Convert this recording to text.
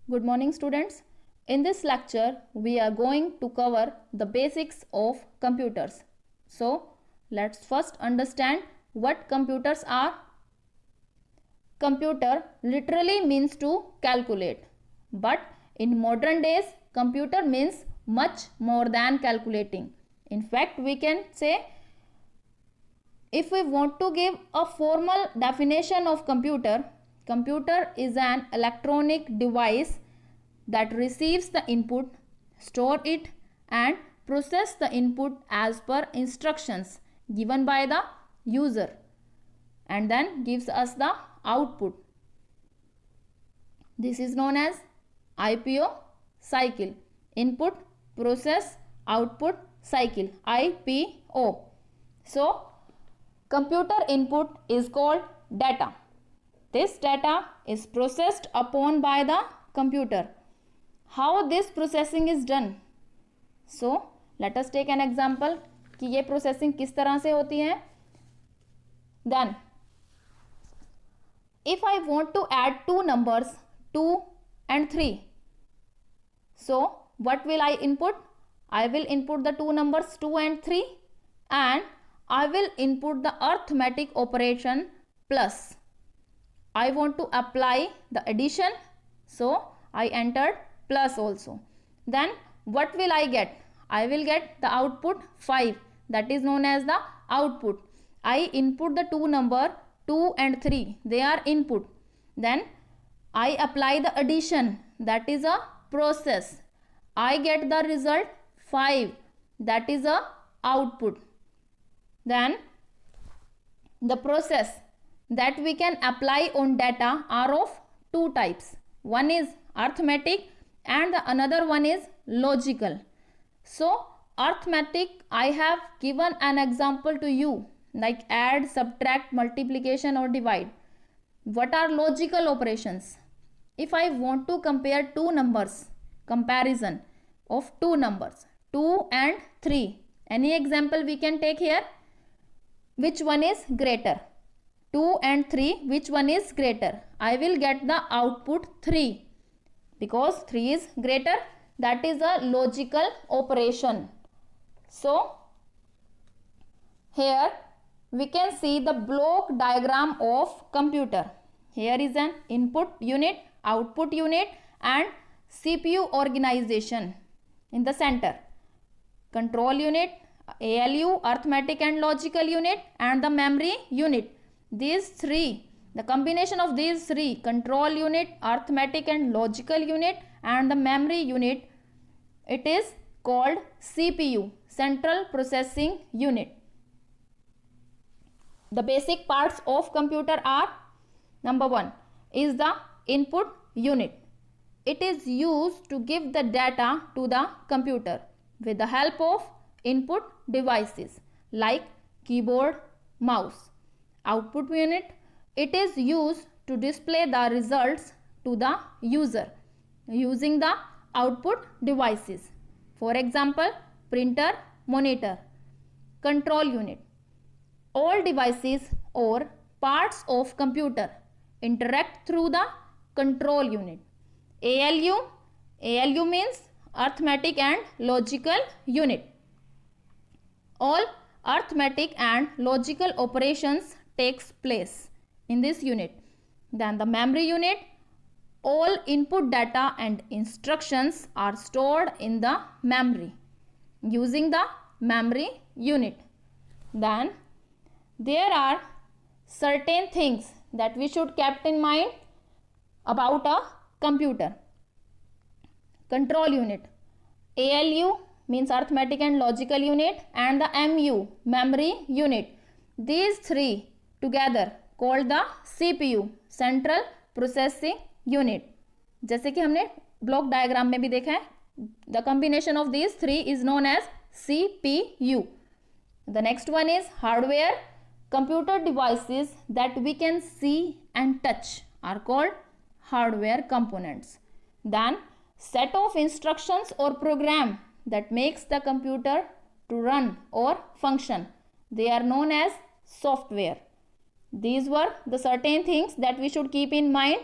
Good morning, students. In this lecture, we are going to cover the basics of computers. So, let's first understand what computers are. Computer literally means to calculate, but in modern days, computer means much more than calculating. In fact, we can say, if we want to give a formal definition of computer, computer is an electronic device that receives the input, store it and process the input as per instructions given by the user and then gives us the output. This is known as IPO cycle. Input, process, output, cycle. IPO. So, computer input is called data. This data is processed upon by the computer. How this processing is done? So, let us take an example कि ये processing किस तरह से होती है. Then, if I want to add two numbers 2 and 3, so what will I input? I will input the two numbers 2 and 3 and I will input the arithmetic operation plus. I want to apply the addition, so I entered plus also. Then what will I get? I will get the output 5, that is known as the output. I input the two number 2 and 3, they are input. Then I apply the addition, that is a process. I get the result 5, that is a output. Then the process that we can apply on data are of two types. One is arithmetic and the another one is logical. So arithmetic, I have given an example to you like add, subtract, multiplication or divide. What are logical operations? If I want to compare two numbers, comparison of two numbers 2 and 3, any example we can take here? Which one is greater? 2 and 3, which one is greater? I will get the output 3 because 3 is greater. That is a logical operation. So, here we can see the block diagram of computer. Here is an input unit, output unit and CPU organization in the center. Control unit, ALU, arithmetic and logical unit and the memory unit. These three, the combination of these three, control unit, arithmetic and logical unit and the memory unit, it is called CPU, Central Processing Unit. The basic parts of computer are, number 1 is the input unit. It is used to give the data to the computer with the help of input devices like keyboard, mouse. Output unit, it is used to display the results to the user using the output devices. For example, printer, monitor. Control unit, all devices or parts of computer interact through the control unit. ALU means arithmetic and logical unit. All arithmetic and logical operations takes place in this unit. Then the memory unit, all input data and instructions are stored in the memory using the memory unit. Then there are certain things that we should keep in mind about a computer. Control unit, ALU means arithmetic and logical unit and the MU, memory unit. These three together called the CPU, Central Processing Unit. जैसे कि हमने block diagram में भी देखा है, the combination of these three is known as CPU. The next one is hardware. Computer devices that we can see and touch are called hardware components. Then set of instructions or program that makes the computer to run or function, they are known as software. These were the certain things that we should keep in mind